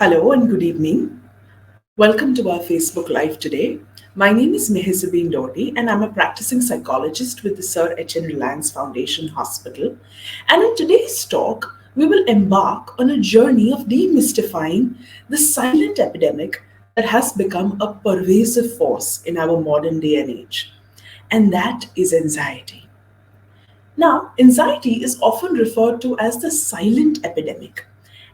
Hello and good evening. Welcome to our Facebook Live today. My name is Mehezabin Dordi and I'm a practicing psychologist with the Sir H.N. Reliance Foundation Hospital. And in today's talk, we will embark on a journey of demystifying the silent epidemic that has become a pervasive force in our modern day and age. And that is anxiety. Now, anxiety is often referred to as the silent epidemic,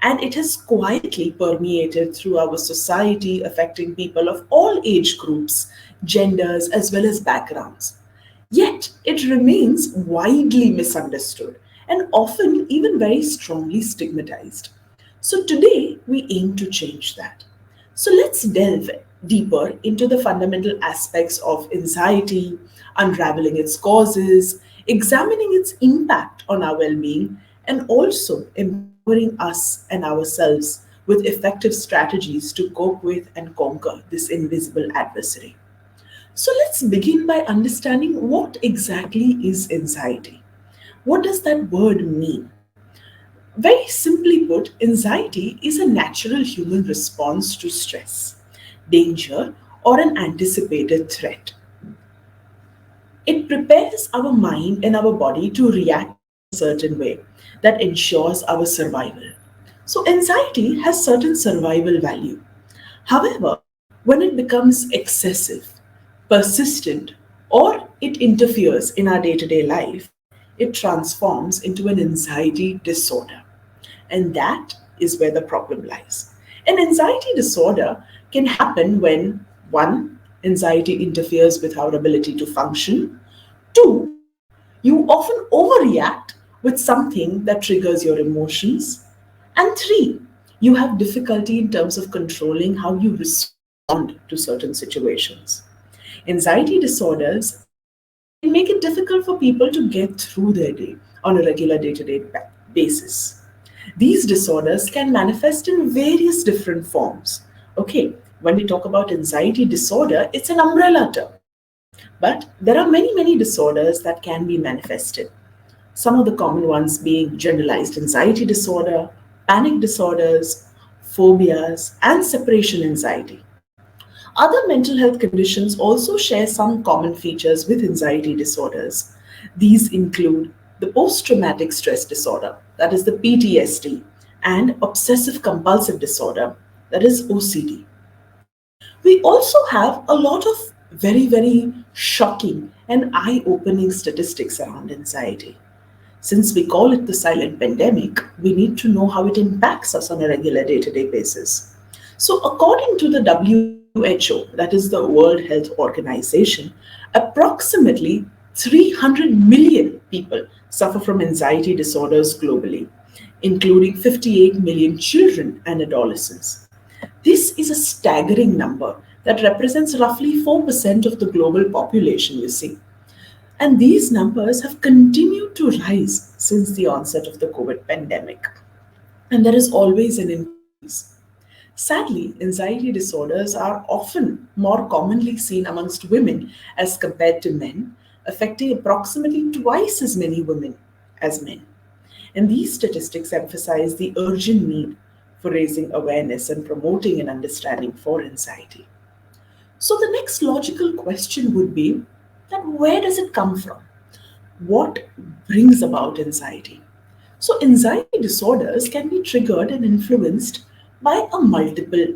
and it has quietly permeated through our society, affecting people of all age groups, genders, as well as backgrounds. Yet, it remains widely misunderstood and often even very strongly stigmatized. So, today we aim to change that. So let's delve deeper into the fundamental aspects of anxiety, unraveling its causes, examining its impact on our well being, and also empowering us and ourselves with effective strategies to cope with and conquer this invisible adversary. So let's begin by understanding what exactly is anxiety. What does that word mean? Very simply put, anxiety is a natural human response to stress, danger, or an anticipated threat. It prepares our mind and our body to react in a certain way that ensures our survival. So, anxiety has certain survival value. However, when it becomes excessive, persistent, or it interferes in our day to day life, it transforms into an anxiety disorder. And that is where the problem lies. An anxiety disorder can happen when one, anxiety interferes with our ability to function, two, you often overreact with something that triggers your emotions, and three, you have difficulty in terms of controlling how you respond to certain situations. Anxiety disorders can make it difficult for people to get through their day on a regular day to day basis. These disorders can manifest in various different forms. Okay, when we talk about anxiety disorder, it's an umbrella term. But there are many disorders that can be manifested. Some of the common ones being generalized anxiety disorder, panic disorders, phobias, and separation anxiety. Other mental health conditions also share some common features with anxiety disorders. These include the post traumatic stress disorder, that is the PTSD, and obsessive compulsive disorder, that is OCD. We also have a lot of very shocking and eye opening statistics around anxiety. Since we call it the silent pandemic, we need to know how it impacts us on a regular day to day basis. So, according to the WHO, that is the World Health Organization, approximately 300 million people suffer from anxiety disorders globally, including 58 million children and adolescents. This is a staggering number that represents roughly 4% of the global population, you see. And these numbers have continued to rise since the onset of the COVID pandemic. And there is always an increase. Sadly, anxiety disorders are often more commonly seen amongst women as compared to men, affecting approximately twice as many women as men. And these statistics emphasize the urgent need for raising awareness and promoting an understanding for anxiety. So, the next logical question would be that where does it come from? What brings about anxiety? So, anxiety disorders can be triggered and influenced by a multitudes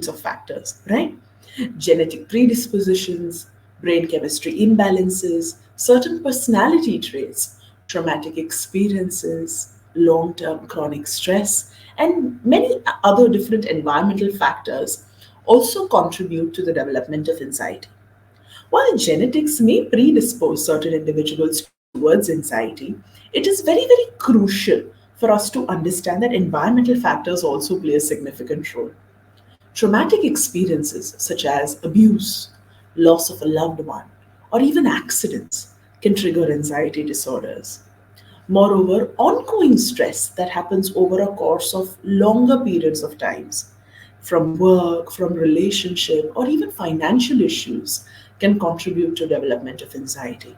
of factors, right? Genetic predispositions, brain chemistry imbalances, certain personality traits, traumatic experiences, long term chronic stress, and many other different environmental factors also contribute to the development of anxiety. While genetics may predispose certain individuals towards anxiety, it is very crucial for us to understand that environmental factors also play a significant role. Traumatic experiences such as abuse, loss of a loved one, or even accidents can trigger anxiety disorders. Moreover, ongoing stress that happens over a course of longer periods of times, from work, from relationship, or even financial issues, can contribute to development of anxiety.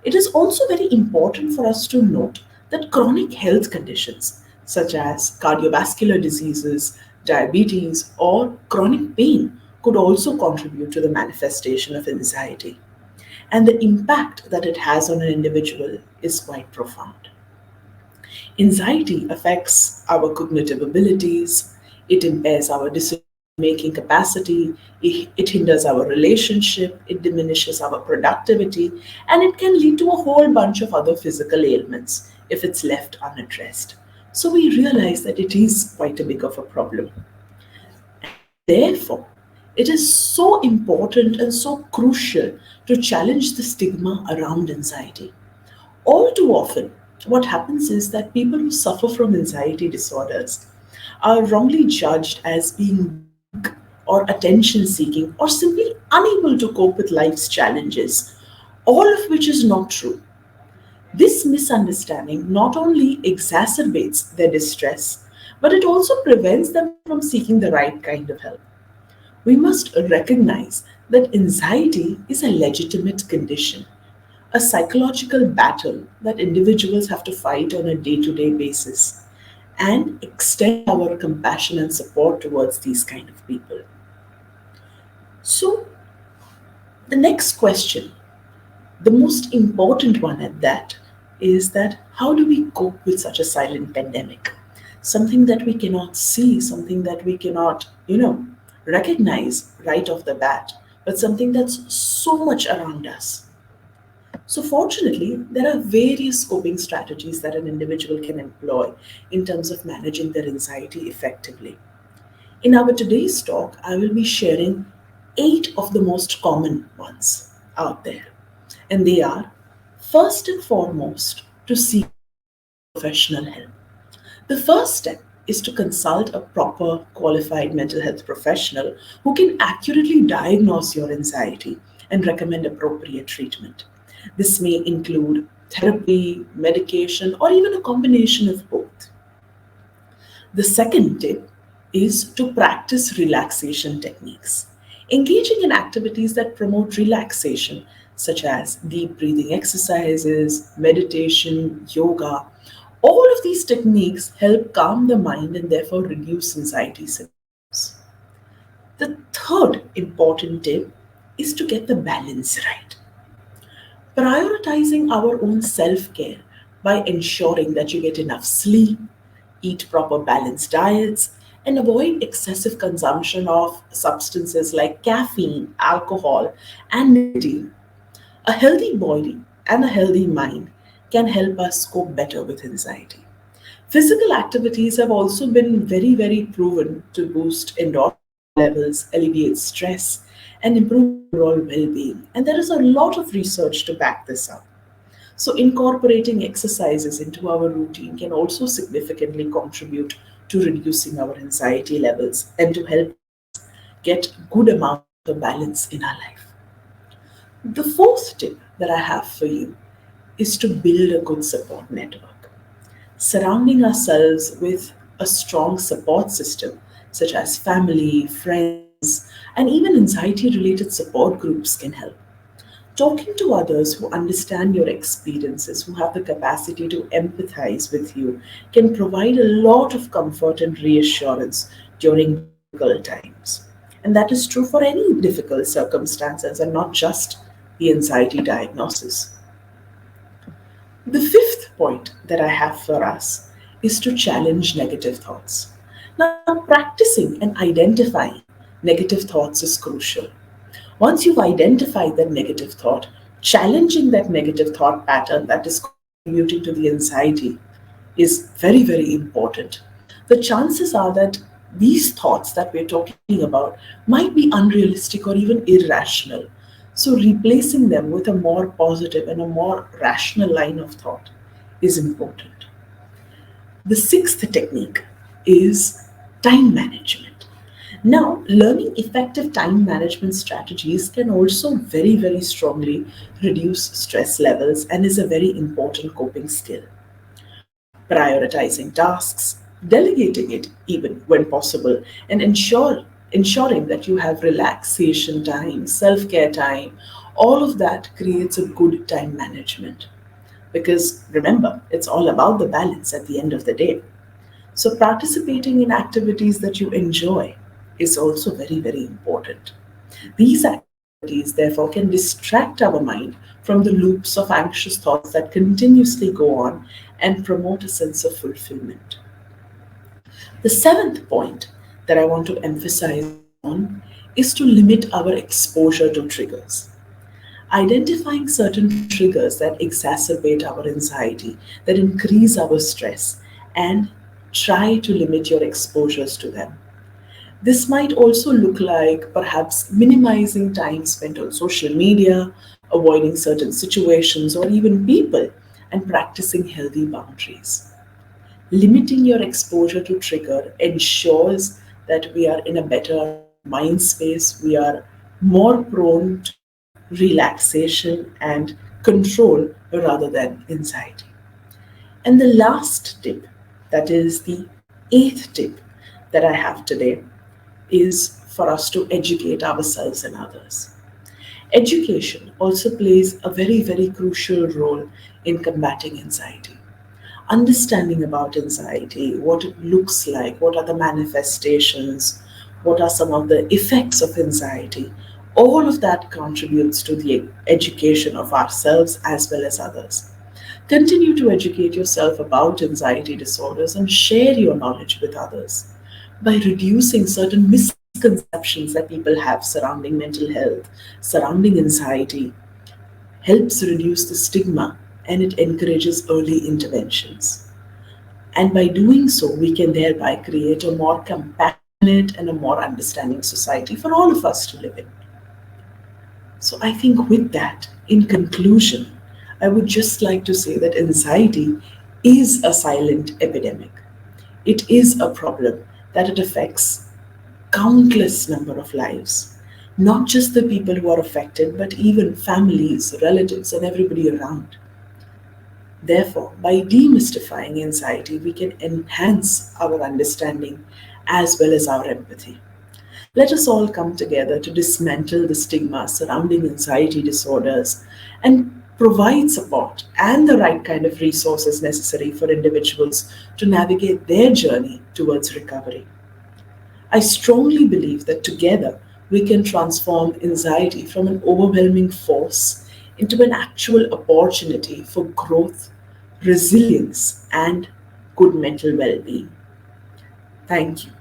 It is also very important for us to note that chronic health conditions such as cardiovascular diseases, diabetes, or chronic pain, could also contribute to the manifestation of anxiety. And the impact that it has on an individual is quite profound. Anxiety affects our cognitive abilities, it impairs our decision making capacity, it hinders our relationship, it diminishes our productivity, and it can lead to a whole bunch of other physical ailments if it's left unaddressed. So we realize that it is quite a big of a problem. Therefore, it is so important and so crucial to challenge the stigma around anxiety. All too often, what happens is that people who suffer from anxiety disorders are wrongly judged as being weak or attention seeking or simply unable to cope with life's challenges, all of which is not true. This misunderstanding not only exacerbates their distress, but it also prevents them from seeking the right kind of help. We must recognize that anxiety is a legitimate condition, a psychological battle that individuals have to fight on a day to day basis, and extend our compassion and support towards these kind of people. So, the next question, the most important one at that, is that how do we cope with such a silent pandemic? Something that we cannot see, something that we cannot, recognize right off the bat, but something that's so much around us. So, fortunately, there are various coping strategies that an individual can employ in terms of managing their anxiety effectively. In our today's talk, I will be sharing 8 of the most common ones out there. And they are, first and foremost, to seek professional help. The first step is to consult a proper qualified mental health professional who can accurately diagnose your anxiety and recommend appropriate treatment. This may include therapy, medication, or even a combination of both. The second tip is to practice relaxation techniques. Engaging in activities that promote relaxation, such as deep breathing exercises, meditation, yoga, all of these techniques help calm the mind and therefore reduce anxiety symptoms. The third important tip is to get the balance right. Prioritizing our own self care by ensuring that you get enough sleep, eat proper balanced diets, and avoid excessive consumption of substances like caffeine, alcohol, and nicotine. A healthy body and a healthy mind can help us cope better with anxiety. Physical activities have also been very, very proven to boost endorphin levels, alleviate stress, and improve overall well being. And there is a lot of research to back this up. So, incorporating exercises into our routine can also significantly contribute to reducing our anxiety levels and to help get good amount of balance in our life. The fourth tip that I have for you is to build a good support network. Surrounding ourselves with a strong support system, such as family, friends, and even anxiety related support groups, can help. Talking to others who understand your experiences, who have the capacity to empathize with you, can provide a lot of comfort and reassurance during difficult times. And that is true for any difficult circumstances and not just the anxiety diagnosis. The fifth point that I have for us is to challenge negative thoughts. Now, practicing and identifying negative thoughts is crucial. Once you've identified that negative thought, challenging that negative thought pattern that is contributing to the anxiety is very, very important. The chances are that these thoughts that we're talking about might be unrealistic or even irrational. So, replacing them with a more positive and a more rational line of thought is important. The sixth technique is time management. Now, learning effective time management strategies can also very, very strongly reduce stress levels and is a very important coping skill. Prioritizing tasks, delegating it even when possible, and ensuring that you have relaxation time, self-care time, all of that creates a good time management. Because remember, it's all about the balance at the end of the day. So, participating in activities that you enjoy is also very, very important. These activities, therefore, can distract our mind from the loops of anxious thoughts that continuously go on and promote a sense of fulfillment. The seventh point that I want to emphasize on is to limit our exposure to triggers. Identifying certain triggers that exacerbate our anxiety, that increase our stress, and try to limit your exposures to them. This might also look like perhaps minimizing time spent on social media, avoiding certain situations or even people, and practicing healthy boundaries. Limiting your exposure to trigger ensures that we are in a better mind space, we are more prone to relaxation and control rather than anxiety. And the last tip, that is the eighth tip that I have today, is for us to educate ourselves and others. Education also plays a very, very crucial role in combating anxiety. Understanding about anxiety, what it looks like, what are the manifestations, what are some of the effects of anxiety, all of that contributes to the education of ourselves as well as others. Continue to educate yourself about anxiety disorders and share your knowledge with others by reducing certain misconceptions that people have surrounding mental health, surrounding anxiety, helps reduce the stigma and it encourages early interventions. And by doing so, we can thereby create a more compassionate and a more understanding society for all of us to live in. So I think with that, in conclusion, I would just like to say that anxiety is a silent epidemic. It is a problem that it affects countless number of lives. Not just the people who are affected, but even families, relatives, and everybody around. Therefore, by demystifying anxiety, we can enhance our understanding as well as our empathy. Let us all come together to dismantle the stigma surrounding anxiety disorders and provide support and the right kind of resources necessary for individuals to navigate their journey towards recovery. I strongly believe that together we can transform anxiety from an overwhelming force into an actual opportunity for growth, resilience, and good mental well being. Thank you.